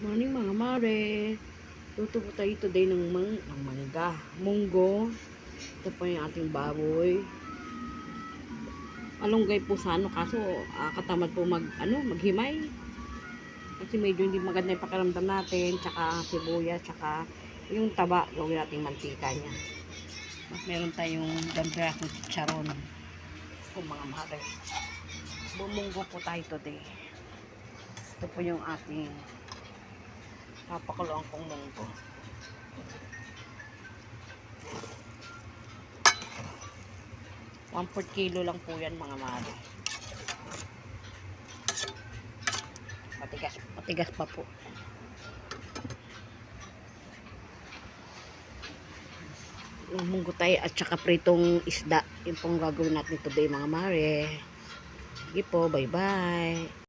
Morning mga mare. Luto po tayo today ng mangga. Munggo. Ito po yung ating baboy. Malunggay po sa kaso katamad po maghimay. Kasi medyo hindi maganda yung pakiramdam natin. Tsaka sibuyas, tsaka yung taba. Gawin natin mantika niya. At meron tayong dambraso charon. Po mga mare. Bumunggo po tayo today. Ito po yung ating napakuluan kong munggo. One-fourth kilo lang po yan mga mare. Matigas pa po. Munggo tayo at saka pritong isda. Yung pong gagawin natin today mga mare. Sige po, bye bye.